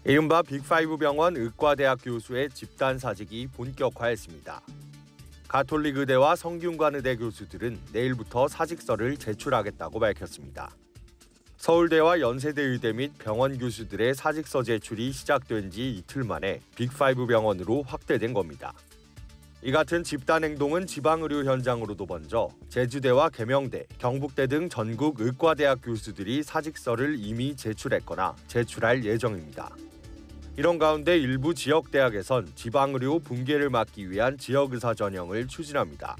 이른바 빅5 병원 의과대학 교수의 집단 사직이 본격화했습니다. 가톨릭 의대와 성균관 의대 교수들은 내일부터 사직서를 제출하겠다고 밝혔습니다. 서울대와 연세대 의대 및 병원 교수들의 사직서 제출이 시작된 지 이틀 만에 빅5 병원으로 확대된 겁니다. 이 같은 집단 행동은 지방의료 현장으로도 번져 제주대와 계명대, 경북대 등 전국 의과대학 교수들이 사직서를 이미 제출했거나 제출할 예정입니다. 이런 가운데 일부 지역대학에선 지방의료 붕괴를 막기 위한 지역의사 전형을 추진합니다.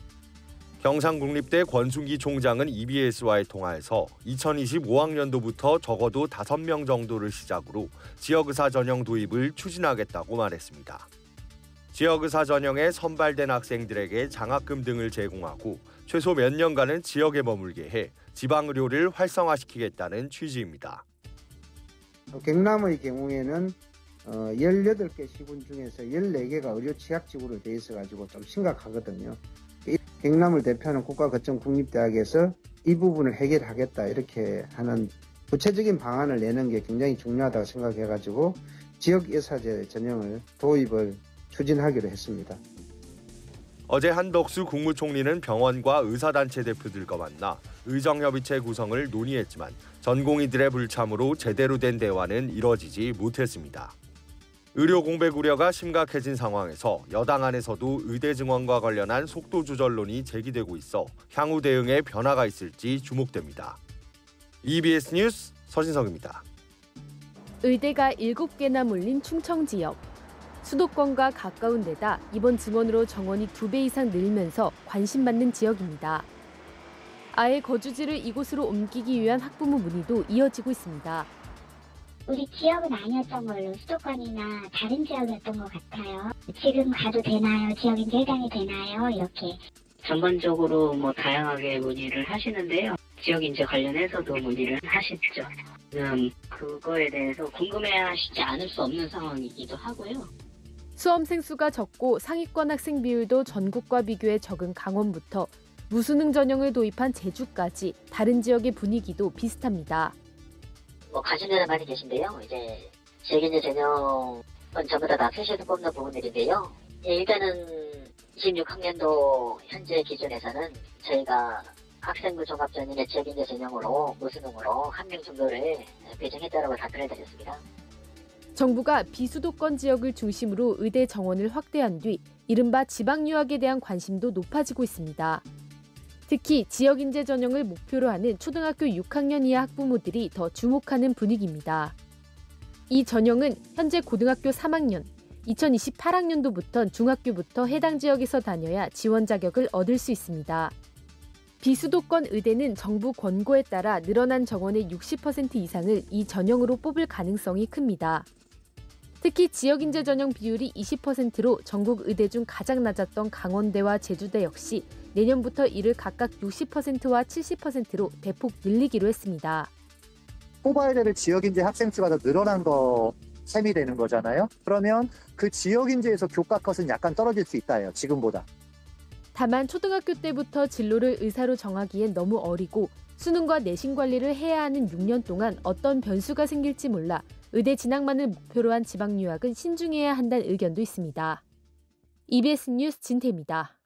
경상국립대 권순기 총장은 EBS와의 통화에서 2025학년도부터 적어도 5명 정도를 시작으로 지역의사 전형 도입을 추진하겠다고 말했습니다. 지역의사 전형에 선발된 학생들에게 장학금 등을 제공하고 최소 몇 년간은 지역에 머물게 해 지방의료를 활성화시키겠다는 취지입니다. 경남의 경우에는 18개 시군 중에서 14개가 의료 취약지구로 돼 있어가지고 좀 심각하거든요. 경남을 대표하는 국가거점국립대학에서 이 부분을 해결하겠다 이렇게 하는 구체적인 방안을 내는 게 굉장히 중요하다고 생각해가지고 지역의사제 전형을 도입을 추진하기로 했습니다. 어제 한덕수 국무총리는 병원과 의사단체 대표들과 만나 의정협의체 구성을 논의했지만 전공의들의 불참으로 제대로 된 대화는 이뤄지지 못했습니다. 의료 공백 우려가 심각해진 상황에서 여당 안에서도 의대 증원과 관련한 속도 조절론이 제기되고 있어 향후 대응에 변화가 있을지 주목됩니다. EBS 뉴스 서진석입니다. 의대가 7개나 몰린 충청 지역. 수도권과 가까운 데다 이번 증원으로 정원이 2배 이상 늘면서 관심받는 지역입니다. 아예 거주지를 이곳으로 옮기기 위한 학부모 문의도 이어지고 있습니다. 우리 지역은 아니었던 걸로 수도권이나 다른 지역이었던 것 같아요. 지금 가도 되나요? 지역인재 해당이 되나요? 이렇게. 전반적으로 다양하게 문의를 하시는데요. 지역인재 관련해서도 문의를 하시죠. 그거에 대해서 궁금해하시지 않을 수 없는 상황이기도 하고요. 수험생 수가 적고 상위권 학생 비율도 전국과 비교해 적은 강원부터 무수능 전형을 도입한 제주까지 다른 지역의 분위기도 비슷합니다. 관심 되는 많이 계신데요. 이제 지역인재 전형은 전부 다 표시에서 뽑는 부분들인데요. 일단은 26학년도 현재 기준에서는 저희가 학생부 종합전형의 지역인재 전형으로 무수능으로 1명 정도를 배정했다고 답변을 드렸습니다. 정부가 비수도권 지역을 중심으로 의대 정원을 확대한 뒤 이른바 지방 유학에 대한 관심도 높아지고 있습니다. 특히 지역인재 전형을 목표로 하는 초등학교 6학년 이하 학부모들이 더 주목하는 분위기입니다. 이 전형은 현재 고등학교 3학년, 2028학년도부터 중학교부터 해당 지역에서 다녀야 지원 자격을 얻을 수 있습니다. 비수도권 의대는 정부 권고에 따라 늘어난 정원의 60% 이상을 이 전형으로 뽑을 가능성이 큽니다. 특히 지역인재 전형 비율이 20%로 전국 의대 중 가장 낮았던 강원대와 제주대 역시 내년부터 이를 각각 60%와 70%로 대폭 늘리기로 했습니다. 뽑아야 될 지역인재 학생 수가 더 늘어난 셈이 되는 거잖아요. 그러면 그 지역인재에서 교과 컷은 약간 떨어질 수 있다예요. 지금보다. 다만 초등학교 때부터 진로를 의사로 정하기엔 너무 어리고 수능과 내신 관리를 해야 하는 6년 동안 어떤 변수가 생길지 몰라 의대 진학만을 목표로 한 지방 유학은 신중해야 한다는 의견도 있습니다. EBS 뉴스 진태입니다.